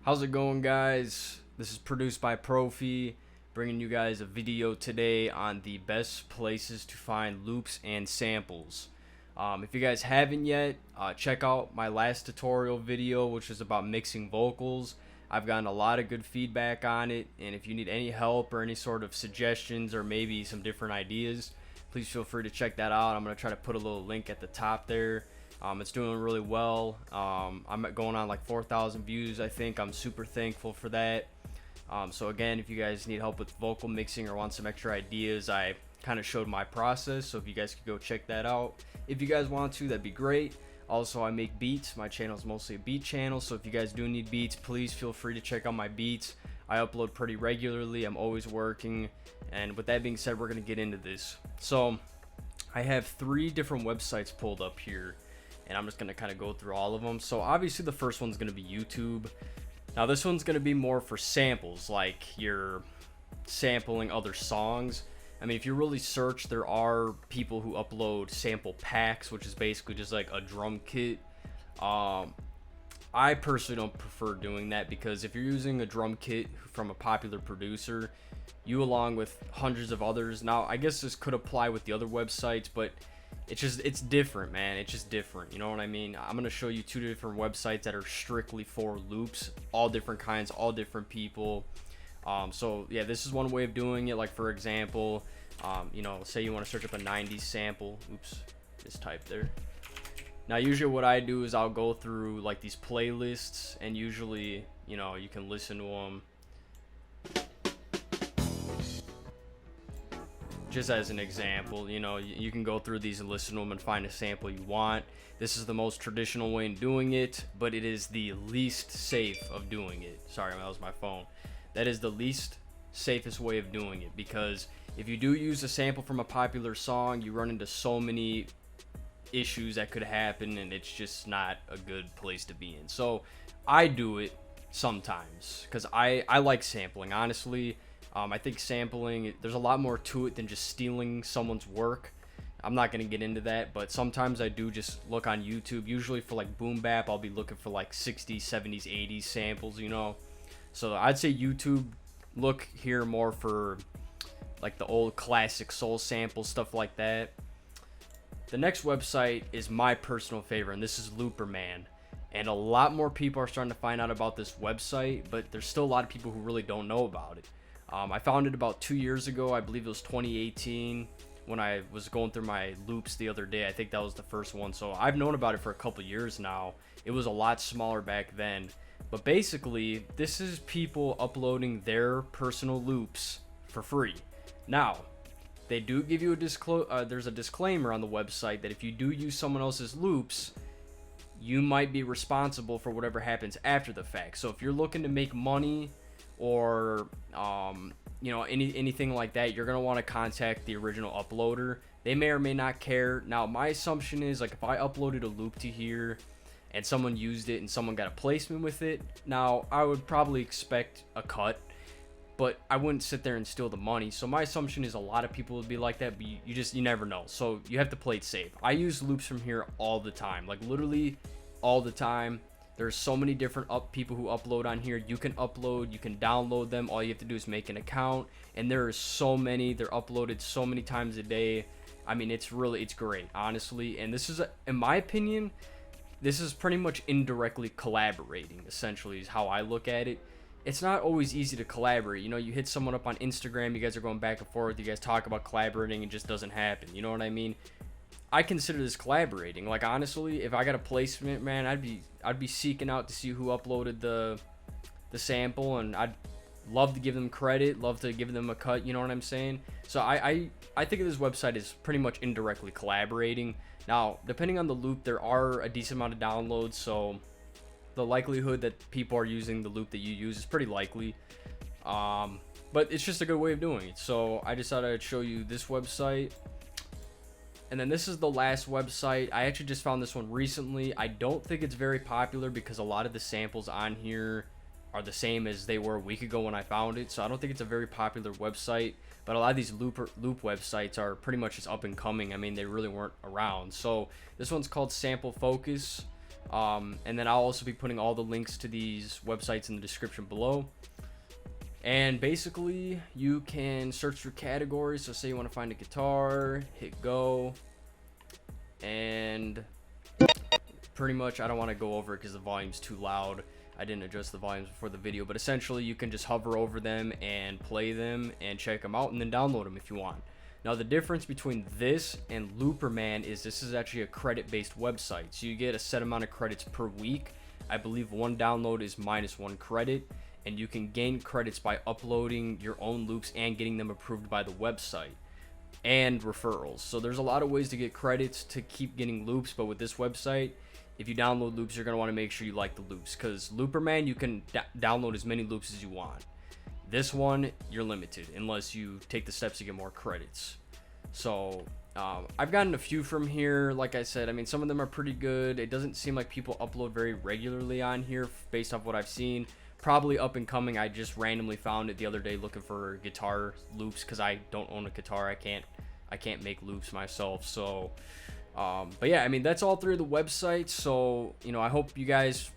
How's it going, guys? This is produced by Profi, bringing you guys a video today on the best places to find loops and samples. If you guys haven't yet, check out my last tutorial video, which was about mixing vocals. I've gotten a lot of good feedback on it, and if you need any help or any sort of suggestions or maybe some different ideas, please feel free to check that out. I'm going to try to put a little link at the top there. It's doing really well. I'm going on like 4,000 views, I think. I'm super thankful for that. So again, if you guys need help with vocal mixing or want some extra ideas, I kind of showed my process, so if you guys could go check that out if you guys want to, that'd be great. Also, I make beats. My channel is mostly a beat channel, so if you guys do need beats, please feel free to check out my beats. I upload pretty regularly. I'm always working. And with that being said, we're going to get into this. So I have 3 different websites pulled up here, and I'm just going to kind of go through all of them. So obviously the first one's going to be YouTube. Now this one's going to be more for samples, like you're sampling other songs. I mean, if you really search, there are people who upload sample packs, which is basically just like a drum kit. I personally don't prefer doing that, because if you're using a drum kit from a popular producer, you along with hundreds of others, now I guess this could apply with the other websites, but it's different, man. It's just different, you know what I mean? I'm gonna show you 2 different websites that are strictly for loops, all different kinds, all different people. So yeah, this is one way of doing it. Like for example, you know, say you want to search up a 90s sample. Oops, just typed there. Now usually what I do is I'll go through like these playlists, and usually, you know, you can listen to them. Just as an example, you know, you can go through these and listen to them and find a sample you want. This is the most traditional way in doing it, but it is the least safe of doing it. Sorry, that was my phone. That is the least safest way of doing it, because if you do use a sample from a popular song, you run into so many issues that could happen, and it's just not a good place to be in. So I do it sometimes because I like sampling, honestly. I think sampling, there's a lot more to it than just stealing someone's work. I'm not going to get into that, but sometimes I do just look on YouTube. Usually for like boom bap, I'll be looking for like 60s, 70s, 80s samples, you know. So I'd say YouTube, look here more for like the old classic soul samples, stuff like that. The next website is my personal favorite, and this is Looperman. And a lot more people are starting to find out about this website, but there's still a lot of people who really don't know about it. I found it about 2 years ago. I believe it was 2018 when I was going through my loops the other day. I think that was the first one. So I've known about it for a couple years now. It was a lot smaller back then. But basically, this is people uploading their personal loops for free. Now, they do give you a there's a disclaimer on the website that if you do use someone else's loops, you might be responsible for whatever happens after the fact. So if you're looking to make money, or you know, anything like that, you're gonna want to contact the original uploader. They may or may not care. Now my assumption is, like, if I uploaded a loop to here and someone used it and someone got a placement with it, now I would probably expect a cut, but I wouldn't sit there and steal the money. So my assumption is a lot of people would be like that, but you never know. So you have to play it safe. I use loops from here all the time, like literally all the time. There's so many different people who upload on here. You can upload, you can download them. All you have to do is make an account, and there are so many. They're uploaded so many times a day. I mean, it's great, honestly. And this is, in my opinion, this is pretty much indirectly collaborating, essentially, is how I look at it. It's not always easy to collaborate. You know, you hit someone up on Instagram, you guys are going back and forth, you guys talk about collaborating, it just doesn't happen. You know what I mean? I consider this collaborating. Like, honestly, if I got a placement, man, I'd be seeking out to see who uploaded the sample, and I'd love to give them credit, love to give them a cut, you know what I'm saying? So I think of this website as pretty much indirectly collaborating. Now, depending on the loop, there are a decent amount of downloads, so the likelihood that people are using the loop that you use is pretty likely. But it's just a good way of doing it. So I decided I'd show you this website. And then this is the last website. I actually just found this one recently. I don't think it's very popular because a lot of the samples on here are the same as they were a week ago when I found it. So I don't think it's a very popular website. But a lot of these loop websites are pretty much just up and coming. I mean, they really weren't around. So this one's called Sample Focus. And then I'll also be putting all the links to these websites in the description below. And basically, you can search through categories. So say you want to find a guitar, hit go, and pretty much, I don't want to go over it because the volume's too loud. I didn't adjust the volumes before the video, but essentially you can just hover over them and play them and check them out and then download them if you want. Now the difference between this and Looperman is this is actually a credit-based website. So you get a set amount of credits per week. I believe one download is -1 credit, and you can gain credits by uploading your own loops and getting them approved by the website, and referrals. So there's a lot of ways to get credits to keep getting loops, but with this website, if you download loops, you're going to want to make sure you like the loops, because Looperman, you can download as many loops as you want. This one, you're limited unless you take the steps to get more credits. So I've gotten a few from here. Like I said, I mean, some of them are pretty good. It doesn't seem like people upload very regularly on here based off what I've seen. Probably up and coming. I just randomly found it the other day looking for guitar loops because I don't own a guitar. I can't make loops myself. So but yeah, I mean, that's all 3 of the websites. So, you know, I hope you guys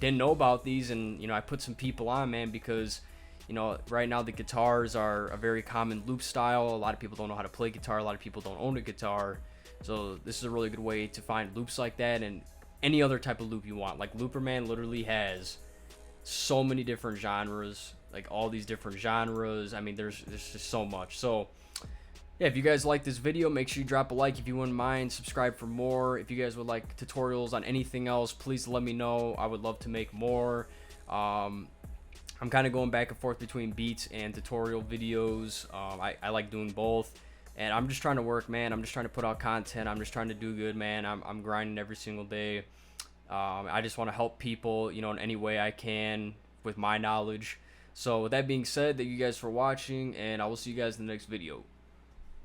didn't know about these, and, you know, I put some people on, man, because, you know, right now the guitars are a very common loop style. A lot of people don't know how to play guitar. A lot of people don't own a guitar. So this is a really good way to find loops like that and any other type of loop you want. Like Looperman literally has so many different genres, like all these different genres. I mean, there's just so much. So yeah, if you guys like this video, make sure you drop a like if you wouldn't mind. Subscribe for more. If you guys would like tutorials on anything else, please let me know. I would love to make more. I'm kind of going back and forth between beats and tutorial videos. I like doing both, and I'm just trying to work, man. I'm just trying to put out content. I'm just trying to do good, man. I'm grinding every single day. I just want to help people, you know, in any way I can with my knowledge. So with that being said, thank you guys for watching, and I will see you guys in the next video.